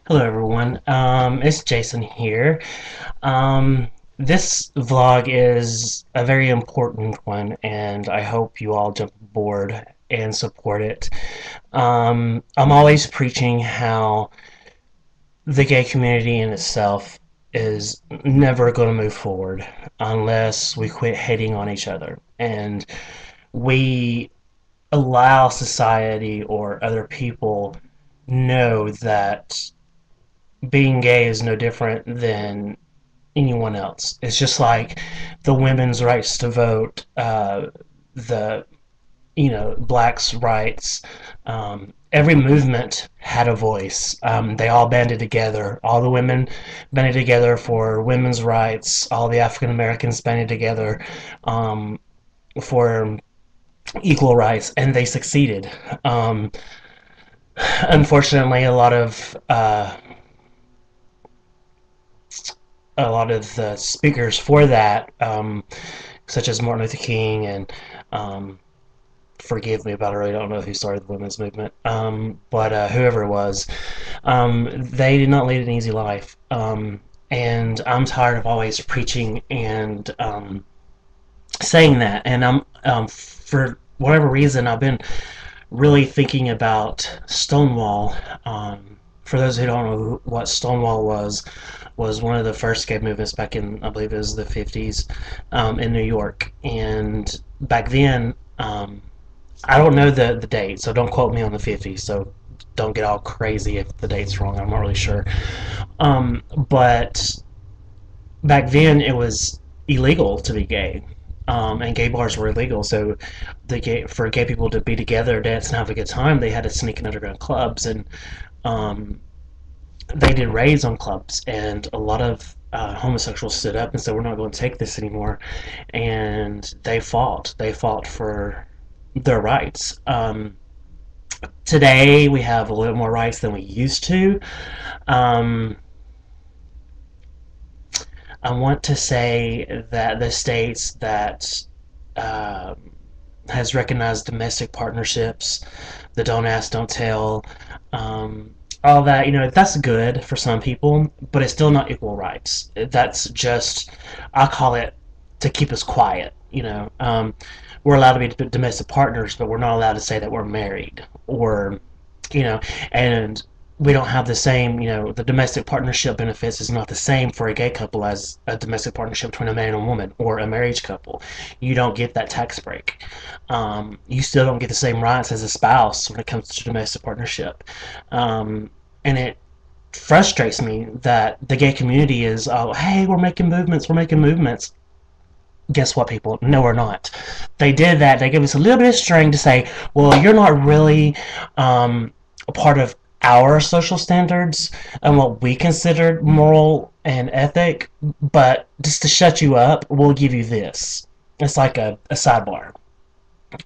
Hello everyone, it's Jason here. Um, this vlog is a very important one and I hope you all jump aboard and support it. I'm always preaching how the gay community in itself is never going to move forward unless we quit hating on each other and we allow society or other people know that being gay is no different than anyone else. It's just like the women's rights to vote, the blacks' rights. Every movement had a voice. They all banded together. All the women banded together for women's rights. All the African Americans banded together for equal rights, and they succeeded. Unfortunately, a lot of the speakers for that, such as Martin Luther King and forgive me, but I really don't know who started the women's movement, but whoever it was, they did not lead an easy life. And I'm tired of always preaching and saying that. And for whatever reason, I've been really thinking about Stonewall. For those who don't know what Stonewall was one of the first gay movements back in, I believe it was the 50s, in New York. And back then, I don't know the date, so don't quote me on the 50s, so don't get all crazy if the date's wrong. I'm not really sure. But back then, it was illegal to be gay. And gay bars were illegal, so for gay people to be together, dance, and have a good time, they had to sneak in underground clubs, and um, they did raids on clubs, and a lot of homosexuals stood up and said, "We're not going to take this anymore," and they fought. They fought for their rights. Today, we have a little more rights than we used to. Um, I want to say that the states that uh, has recognized domestic partnerships, the don't ask, don't tell, all that, that's good for some people, but it's still not equal rights. That's just, I call it to keep us quiet. We're allowed to be domestic partners, but we're not allowed to say that we're married, or, and we don't have the same, the domestic partnership benefits is not the same for a gay couple as a domestic partnership between a man and a woman or a marriage couple. You don't get that tax break. You still don't get the same rights as a spouse when it comes to domestic partnership. And it frustrates me that the gay community is, oh, hey, we're making movements. Guess what, people? No, we're not. They did that. They gave us a little bit of string to say, well, you're not really a part of our social standards and what we consider moral and ethic, but just to shut you up, we'll give you this. It's like a sidebar.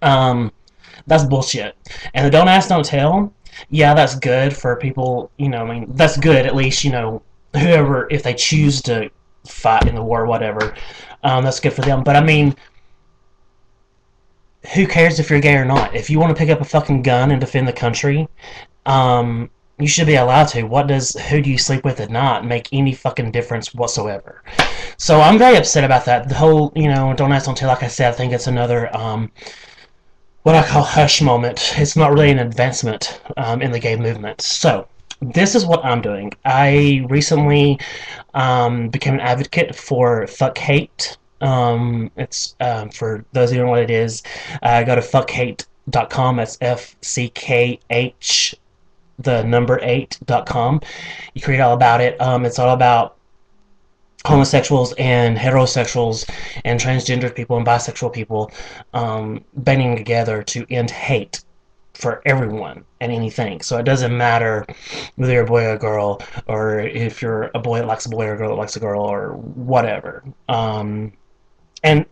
Um, that's bullshit. And the don't ask, don't tell, yeah, that's good for people, that's good, at least, whoever, if they choose to fight in the war or whatever, that's good for them. But I mean, who cares if you're gay or not? If you want to pick up a fucking gun and defend the country, you should be allowed to. Who do you sleep with at night make any fucking difference whatsoever? So I'm very upset about that. The whole, don't ask, don't tell, like I said, I think it's another, what I call hush moment. It's not really an advancement in the gay movement. So, this is what I'm doing. I recently became an advocate for fckh8. It's for those who don't know what it is, go to fckh8.com. That's fckh, the number 8.com. You can read all about it. It's all about homosexuals and heterosexuals and transgender people and bisexual people banding together to end hate for everyone and anything. So it doesn't matter whether you're a boy or a girl, or if you're a boy that likes a boy or a girl that likes a girl, or whatever. And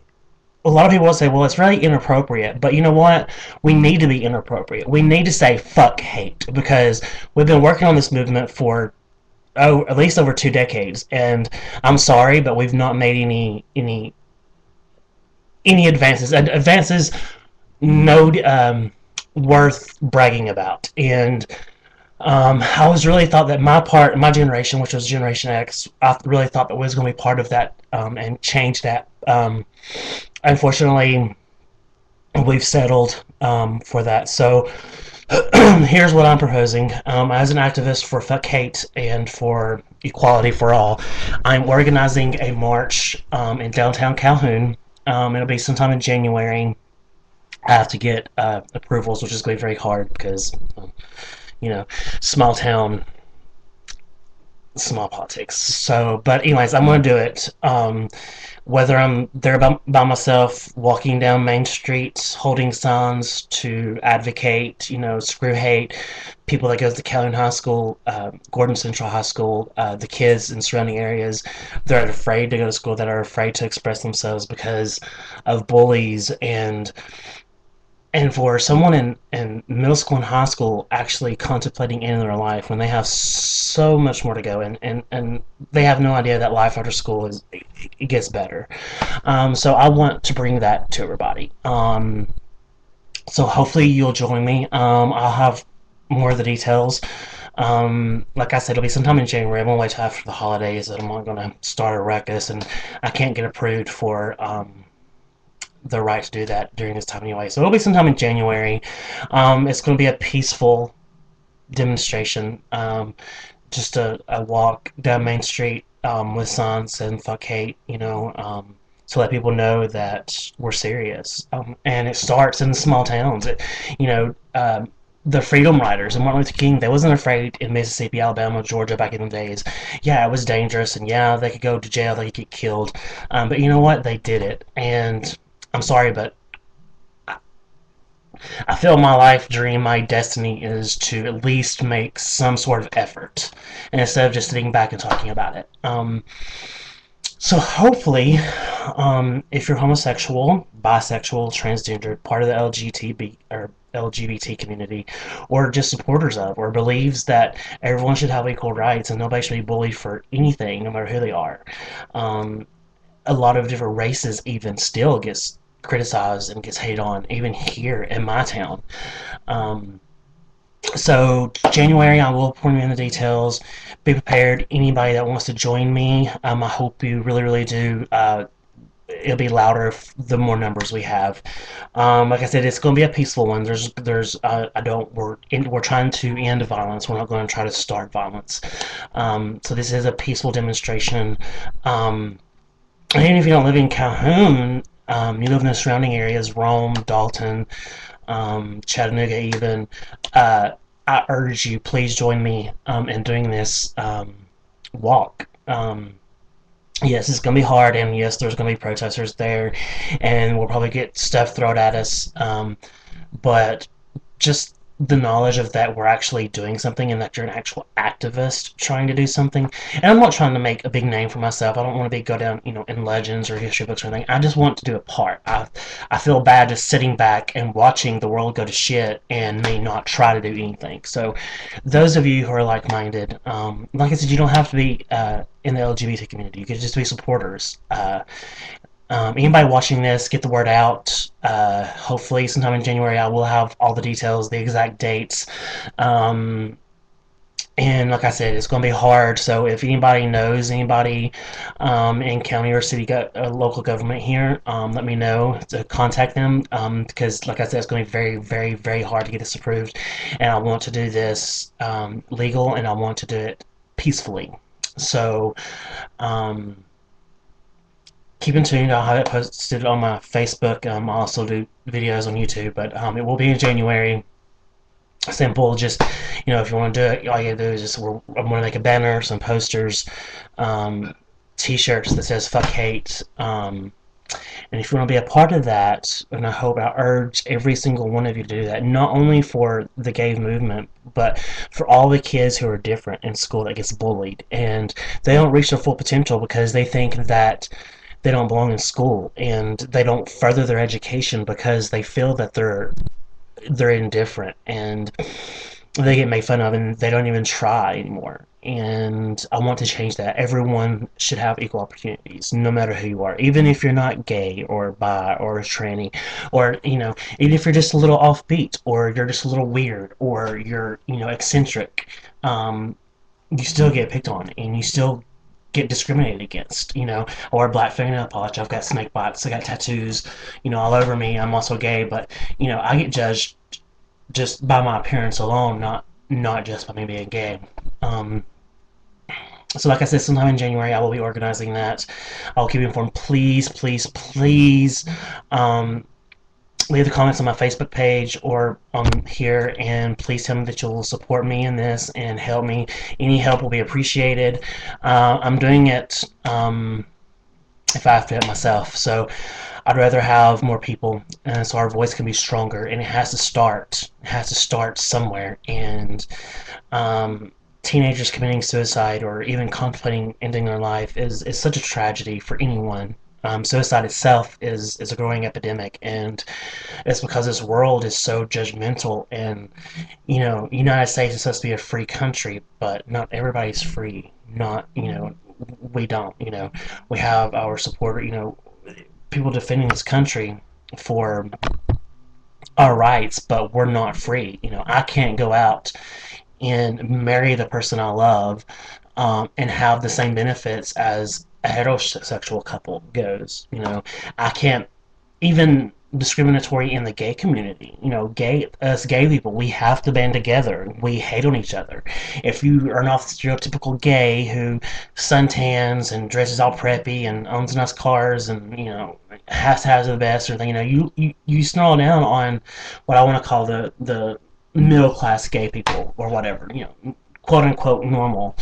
a lot of people will say, well, it's really inappropriate. But you know what? We need to be inappropriate. We need to say fuck hate, because we've been working on this movement for at least over 2 decades, and I'm sorry, but we've not made any advances. Advances no worth bragging about. And I was really thought that my generation, which was Generation X, I really thought that was going to be part of that and change that. Unfortunately, we've settled for that. So here's what I'm proposing. As an activist for Fuck Hate and for equality for all, I'm organizing a march in downtown Calhoun. It'll be sometime in January. I have to get approvals, which is going to be very hard because, you know, small town, small politics. So, but anyways, I'm going to do it. Whether I'm there by myself, walking down Main Street, holding signs to advocate, screw hate, people that go to Calhoun High School, Gordon Central High School, the kids in surrounding areas, they're afraid to go to school, that are afraid to express themselves because of bullies and for someone in middle school and high school actually contemplating ending their life when they have so much more to go and they have no idea that life after school it gets better. So I want to bring that to everybody. So hopefully you'll join me. I'll have more of the details. Like I said, it'll be sometime in January. I'm gonna wait till after the holidays. I'm not gonna start a ruckus, and I can't get approved for the right to do that during this time anyway. So it'll be sometime in January. It's going to be a peaceful demonstration, just a walk down Main Street with signs and fuck hate, to let people know that we're serious. And it starts in the small towns. The Freedom Riders and Martin Luther King, they wasn't afraid in Mississippi, Alabama, Georgia back in the days. Yeah, it was dangerous, and yeah, they could go to jail, they could get killed. But you know what? They did it. And I'm sorry, but I feel my life dream, my destiny is to at least make some sort of effort, and instead of just sitting back and talking about it. So hopefully, if you're homosexual, bisexual, transgender, part of the LGBT community, or just supporters of, or believes that everyone should have equal rights and nobody should be bullied for anything, no matter who they are. A lot of different races even still gets criticized and gets hated on, even here in my town. So January, I will point you in the details. Be prepared. Anybody that wants to join me, I hope you really, really do. It'll be louder the more numbers we have. Like I said, it's going to be a peaceful one. We're trying to end violence. We're not going to try to start violence. So this is a peaceful demonstration. And even if you don't live in Calhoun, you live in the surrounding areas, Rome, Dalton, Chattanooga even, I urge you, please join me in doing this walk. Yes, it's going to be hard, and yes, there's going to be protesters there, and we'll probably get stuff thrown at us, but just the knowledge of that we're actually doing something and that you're an actual activist trying to do something. And I'm not trying to make a big name for myself. I don't want to go down, in legends or history books or anything. I just want to do a part. I feel bad just sitting back and watching the world go to shit and me not try to do anything. So those of you who are like-minded, like I said, you don't have to be in the LGBT community. You could just be supporters. Anybody watching this, get the word out. Hopefully sometime in January I will have all the details, the exact dates. And like I said, it's going to be hard, so if anybody knows anybody in county or city, local government here, let me know to contact them, because like I said, it's going to be very, very, very hard to get this approved, and I want to do this legal, and I want to do it peacefully. So, keep in tune. I'll have it posted on my Facebook. I also do videos on YouTube, but it will be in January. Simple. Just, if you want to do it, all you gotta do is I'm going to make a banner, some posters, t-shirts that says fuck hate. And if you want to be a part of that, and I urge every single one of you to do that, not only for the gay movement, but for all the kids who are different in school that gets bullied, and they don't reach their full potential because they think that they don't belong in school, and they don't further their education because they feel that they're indifferent. And they get made fun of and they don't even try anymore. And I want to change that. Everyone should have equal opportunities, no matter who you are. Even if you're not gay or bi or a tranny, or even if you're just a little offbeat, or you're just a little weird, or you're eccentric, you still get picked on, and you still get discriminated against. I wear black fingernail polish. I've got snake bites. I got tattoos, all over me. I'm also gay, but I get judged just by my appearance alone, not just by me being gay. Um, so, like I said, sometime in January, I will be organizing that. I'll keep you informed. Please, please, please, um, leave the comments on my Facebook page or here, and please tell me that you'll support me in this and help me. Any help will be appreciated. I'm doing it if I have to help myself. So I'd rather have more people, so our voice can be stronger, and it has to start. It has to start somewhere. And um, teenagers committing suicide or even contemplating ending their life is such a tragedy for anyone. Suicide itself is a growing epidemic, and it's because this world is so judgmental. And United States is supposed to be a free country, but not everybody's free. Not we don't. We have our supporter. People defending this country for our rights, but we're not free. I can't go out and marry the person I love, and have the same benefits as a heterosexual couple goes. I can't even discriminatory in the gay community. Us gay people, we have to band together. We hate on each other. If you are not stereotypical gay who suntans and dresses all preppy and owns nice cars and has to have the best or anything, you snarl down on what I want to call the middle class gay people or whatever. Quote unquote normal.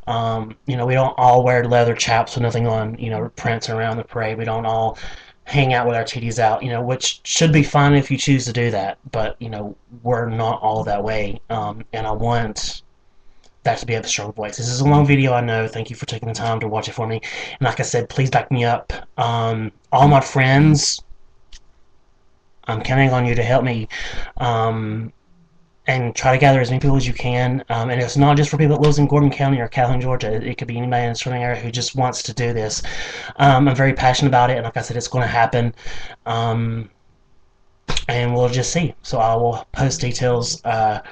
We don't all wear leather chaps with nothing on, prancing around the parade. We don't all hang out with our titties out, which should be fine if you choose to do that. But we're not all that way, and I want that to be a strong voice. This is a long video, I know. Thank you for taking the time to watch it for me. And like I said, please back me up. All my friends, I'm counting on you to help me. And try to gather as many people as you can. And it's not just for people that lives in Gordon County or Calhoun, Georgia. It could be anybody in the surrounding area who just wants to do this. I'm very passionate about it, and like I said, it's going to happen. And we'll just see. So I will post details. I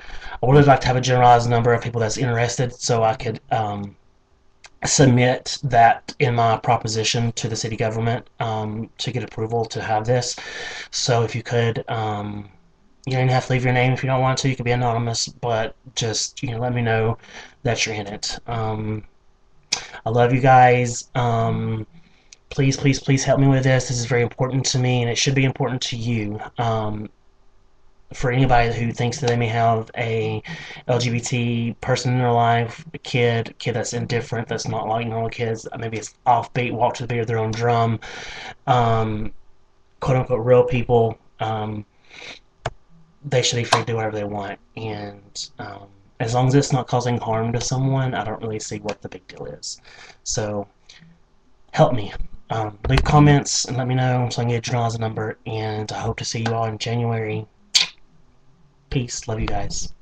would really like to have a generalized number of people that's interested, so I could submit that in my proposition to the city government to get approval to have this. So if you could. You don't have to leave your name if you don't want to. You could be anonymous, but just let me know that you're in it. I love you guys. Please, please, please help me with this. This is very important to me, and it should be important to you. For anybody who thinks that they may have a LGBT person in their life, a kid that's indifferent, that's not like normal kids, maybe it's offbeat, walk to the beat of their own drum, quote unquote real people. They should be free to do whatever they want, and as long as it's not causing harm to someone, I don't really see what the big deal is. So help me. Leave comments and let me know so I can get Janelle's number, and I hope to see you all in January. Peace. Love you guys.